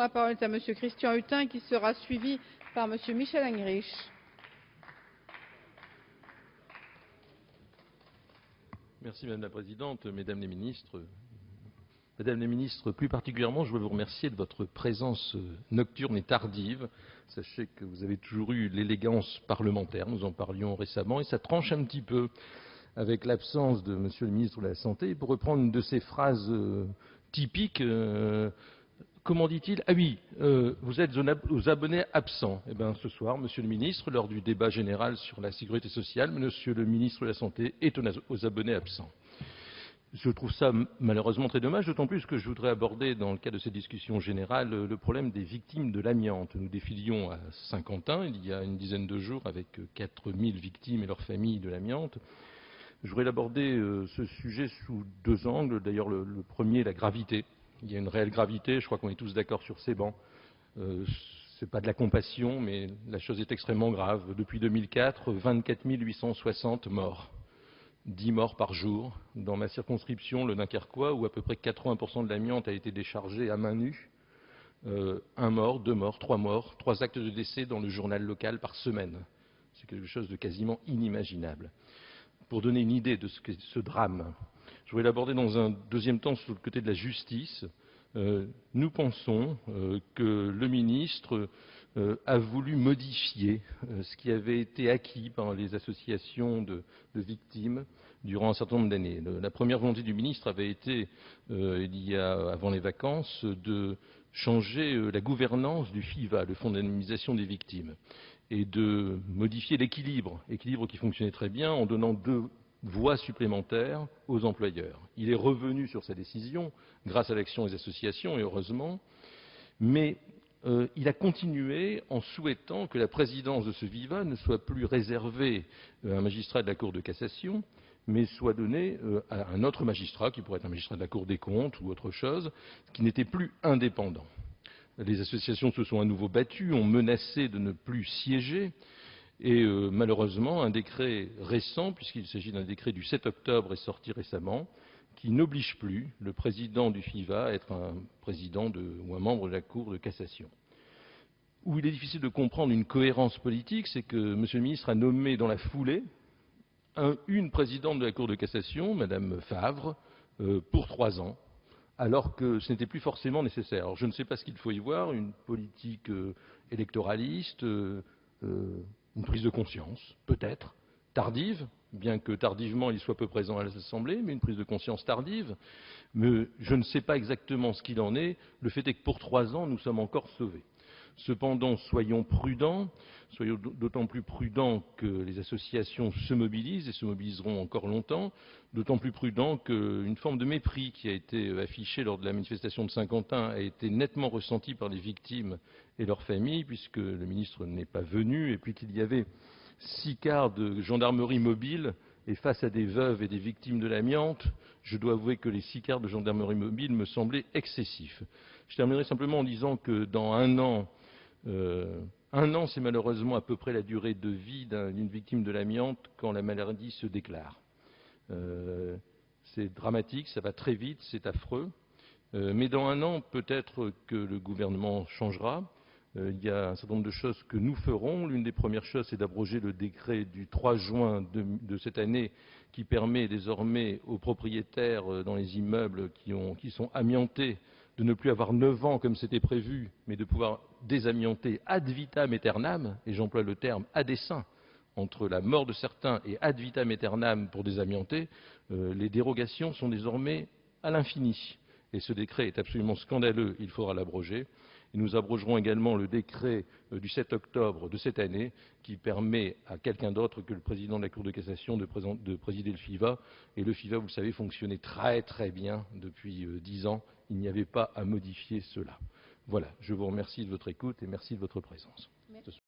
la parole est à Monsieur Christian Hutin, qui sera suivi par Monsieur Michel Heinrich. Merci Madame la Présidente, Mesdames les Ministres. Madame la Ministre, plus particulièrement, je veux vous remercier de votre présence nocturne et tardive. Sachez que vous avez toujours eu l'élégance parlementaire, nous en parlions récemment, et ça tranche un petit peu avec l'absence de Monsieur le Ministre de la Santé. Pour reprendre une de ces phrases typiques, comment dit-il? Ah oui, vous êtes aux abonnés absents. Eh bien, ce soir, Monsieur le Ministre, lors du débat général sur la sécurité sociale, Monsieur le Ministre de la Santé est aux abonnés absents. Je trouve ça malheureusement très dommage, d'autant plus que je voudrais aborder, dans le cadre de cette discussion générale, le problème des victimes de l'amiante. Nous défilions à Saint-Quentin, il y a une dizaine de jours, avec 4000 victimes et leurs familles de l'amiante. Je voudrais aborder ce sujet sous deux angles. D'ailleurs, le premier, la gravité. Il y a une réelle gravité, je crois qu'on est tous d'accord sur ces bancs. Ce n'est pas de la compassion, mais la chose est extrêmement grave. Depuis 2004, 24 860 morts. 10 morts par jour. Dans ma circonscription, le Dunkerquois, où à peu près 80% de l'amiante a été déchargée à main nue, 1 mort, 2 morts, 3 morts, 3 actes de décès dans le journal local par semaine. C'est quelque chose de quasiment inimaginable. Pour donner une idée de ce qu'est ce drame, je voudrais l'aborder dans un deuxième temps sur le côté de la justice. Nous pensons que le ministre a voulu modifier ce qui avait été acquis par les associations de victimes durant un certain nombre d'années. La première volonté du ministre avait été, avant les vacances, de changer la gouvernance du FIVA, le Fonds d'indemnisation des victimes, et de modifier l'équilibre qui fonctionnait très bien en donnant 2 voies supplémentaires aux employeurs. Il est revenu sur sa décision grâce à l'action des associations, et heureusement, mais il a continué en souhaitant que la présidence de ce VIVA ne soit plus réservée à un magistrat de la Cour de cassation, mais soit donnée à un autre magistrat, qui pourrait être un magistrat de la Cour des comptes ou autre chose, qui n'était plus indépendant. Les associations se sont à nouveau battues, ont menacé de ne plus siéger, et malheureusement, un décret récent, puisqu'il s'agit d'un décret du 7 octobre, est sorti récemment, qui n'oblige plus le président du FIVA à être un président ou un membre de la Cour de cassation. Où il est difficile de comprendre une cohérence politique, c'est que M. le ministre a nommé dans la foulée une présidente de la Cour de cassation, Mme Favre, pour 3 ans, alors que ce n'était plus forcément nécessaire. Alors, je ne sais pas ce qu'il faut y voir, une politique électoraliste, une prise de conscience, peut-être, tardive, bien que tardivement il soit peu présent à l'Assemblée, mais une prise de conscience tardive. Mais je ne sais pas exactement ce qu'il en est. Le fait est que pour 3 ans, nous sommes encore sauvés. Cependant, soyons prudents, soyons d'autant plus prudents que les associations se mobilisent et se mobiliseront encore longtemps, d'autant plus prudents qu'une forme de mépris qui a été affichée lors de la manifestation de Saint-Quentin a été nettement ressentie par les victimes et leurs familles, puisque le ministre n'est pas venu, et puis qu'il y avait 6 quarts de gendarmerie mobile, et face à des veuves et des victimes de l'amiante, je dois avouer que les 6 quarts de gendarmerie mobile me semblaient excessifs. Je terminerai simplement en disant que dans 1 an, 1 an, c'est malheureusement à peu près la durée de vie d'une victime de l'amiante quand la maladie se déclare. C'est dramatique, ça va très vite, c'est affreux. Mais dans 1 an, peut-être que le gouvernement changera. Il y a un certain nombre de choses que nous ferons. L'une des premières choses, c'est d'abroger le décret du 3 juin de cette année qui permet désormais aux propriétaires dans les immeubles qui sont amiantés de ne plus avoir 9 ans comme c'était prévu, mais de pouvoir désamianter ad vitam aeternam, et j'emploie le terme à dessein, entre la mort de certains et ad vitam aeternam pour désamianter. Les dérogations sont désormais à l'infini. Et ce décret est absolument scandaleux, il faudra l'abroger. Et nous abrogerons également le décret du 7 octobre de cette année qui permet à quelqu'un d'autre que le président de la Cour de cassation de présider le FIVA. Et le FIVA, vous le savez, fonctionnait très très bien depuis 10 ans. Il n'y avait pas à modifier cela. Voilà, je vous remercie de votre écoute et merci de votre présence. Merci.